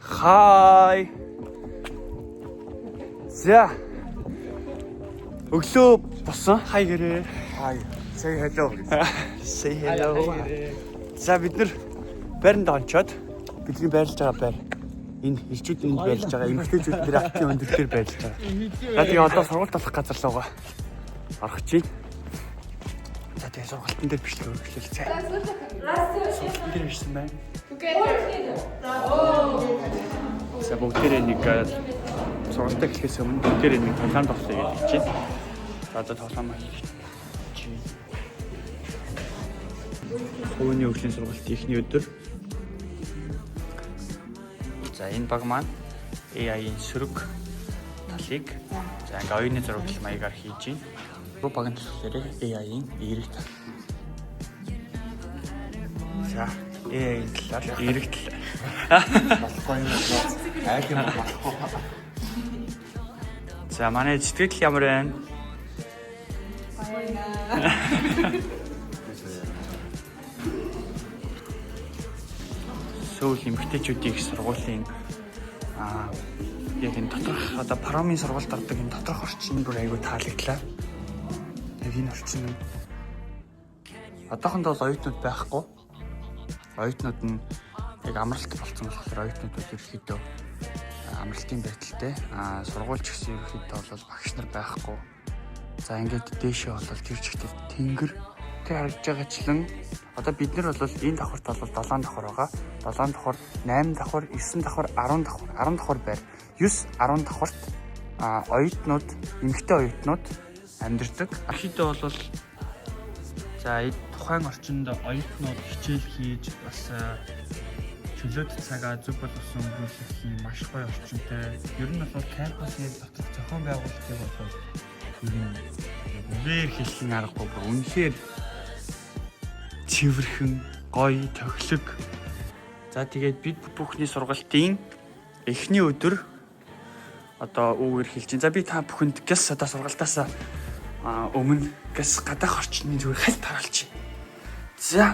Hi. За. Өглөө босон. Хай гэрээ. Hi. Say hello. Say hello. За бид нар байранд онцоод бидний байрлаж байгаа байр. Энэ ирчүүд энд байрлаж байгаа. Эмэгтэйчүүд нэр актив өндөр дээр байрлаж байгаа. Тэгээ одоо сургууль болох газар руугаа орох чинь. За тэгээ сургалтын дээр бичлэг өгүүлээ. Сургалтын дээр бичсэн байна. За бүгдээрээ нэг сургалтаа эхлэхээс өмнө бүгдээрээ нэг тоглоом тоглоё гэж чинь. За одоо тоглоом хийх. Өвний өвлийн сургалт ихний өдөр. За энэ баг маань AI-ийн сөрөг талыг за ингээ оюуны зурагт маягаар хийж байна. Руу багын болохоор AI-ийн эерэг тал. За AI-ийн талаар эерэг тал. Болохгүй юм байна. Айх юм болохгүй. За манай сэтгэл ямар байна? Сөүл эмэгтэйчүүдийн сургуулийн яг энэ доторх одоо паромын сургалт ордог энэ доторх орчин бүр айгүй таалагдлаа. Яг энэ орчин нь одоохондоо бол оюутнууд байхгүй. Оюутнууд нь яг амралт болсон болохоор оюутнууд бол ерөөхдөө амралтын байдалтай. Сургуульч гэсэн ерөөхдөө бол багш нар байхгүй. За ингээд дээшээ бол тэр чигтээ тэнгэр тэг харж байгаачлан одоо бид нар бол энэ давхарт бол 7 давхар байгаа. 7 давхар, 8 давхар, 9 давхар, 10 давхар, 10 давхар байр. 9, 10 давхарт оюутнууд, эмэгтэй оюутнууд амьдардаг. Архидөө бол за тухайн орчинд оюутнууд хичээл хийж бас чөлөөт цагаа зөв боловсон өнгөрүүлэх юм маш гоё орчинтай. Ер нь бол кампусын дотор зохион байгуулалтыг бол үнээр хэлхийн аргагүй бүр үнэхээр цэвэрхэн, гоё, тохилог. За тэгээд бид бүхний сургалтын эхний өдөр одоо үүгээр хэлж байна. За би та бүхэнд гэс одоо сургалтаас өмнө гэс гадаах орчны зүгээр хальт харуулчих. За.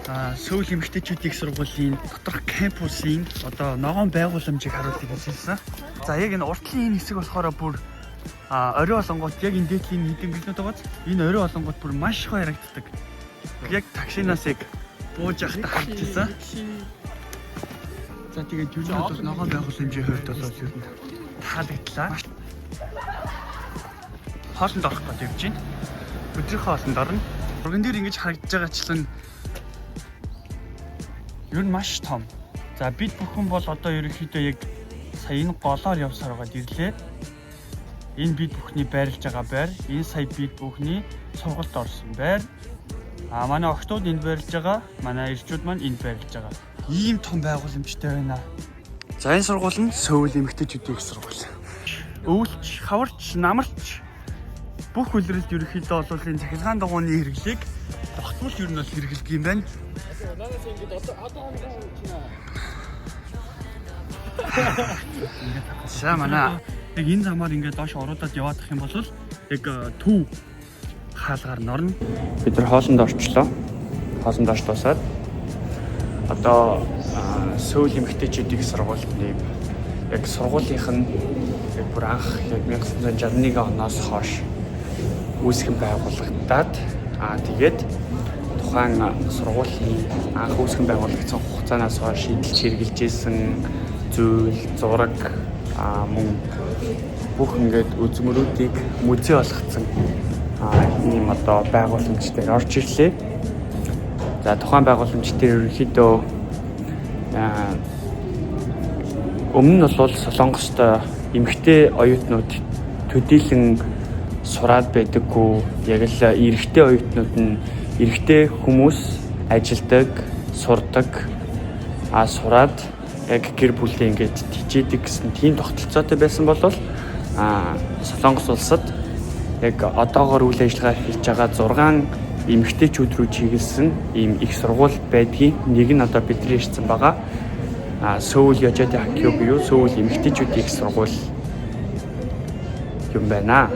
Сөүл эмэгтэйчүүдийн сургуулийн доторх кампусын одоо ногоон байгууламжийг харуулъя гэж хэлсэн. За яг энэ уртлын энэ хэсэг болохоор бүр орой олонгууд яг энэ дээдлийн хэдэн гэлнүүд байгааз энэ орой олонгууд бүр маш их харагддаг. Яг таксинаас яг бууж явахдаа харагдчихсан. За тэгээд юу ч бол ногоон байгууламжийн хувьд бол ер нь таалагдлаа. Хоолнд орох гэж явж байна. Өдрийнхөө хоолнд орно. Урган дээр ингэж харагдаж байгаачлан ер нь маш том. За бид бүхэн бол одоо ерөнхийдөө яг сая энэ голоор явсаар байгаад ирлээ. Энэ бид бүхний байрлаж байгаа байр. Энэ сая бид бүхний сургалт орсон байр. Манай охтууд энд байрлаж байгаа. Манай ирчүүд маань энд байрлаж байгаа. Ийм том байгууламжтай байна. За энэ сургууль нь Сөүл эмэгтэйчүүдийн их сургууль. Өвөлч, хаварч, намарч бүх үйлрэлд ерөнхийдөө бол энэ цахилгаан дугууны хэрэглийг тогтмол ер нь бол хэрэглэдэг юм байна. За манай яг энэ замаар ингээд доош оруудаад яваад ах юм бол яг төв хаалгаар норно. Бид нар хоолнд орчлоо. Хоолнд орч дуусаад одоо Сөүл эмэгтэйчүүдийн сургуулийн яг сургуулийнх нь яг бүр анх яг 1961 оноос хойш үүсгэн байгуулагдаад тэгээд тухайн сургуулийн анх үүсгэн байгуулагдсан хугацаанаас хойш шийдэлж хэрэгжилжсэн зүйл, зураг мөн бүх ингээд үзмөрүүдийг музей болгоцсон ийм одоо байгууламж дээр орж ирлээ. За тухайн байгууламж дээр ерөнхийдөө өмнө нь бол Солонгост эмэгтэй оюутнууд төдийлөн сураад байдаггүй. Яг л эрэгтэй оюутнууд нь эрэгтэй хүмүүс ажилдаг, сурдаг, сураад яг гэр бүлээ ингээд тижээдэг гэсэн тийм тогтолцоотой байсан бол Солонгос улсад яг одоогоор үйл ажиллагаа хийж байгаа 6 эмэгтэйчүүд рүү чиглэсэн ийм их сургууль байдгийг нэг нь одоо бидний ирсэн байгаа. Сөүл Яжати Хакио буюу Сөүл эмэгтэйчүүдийн их сургууль юм байна.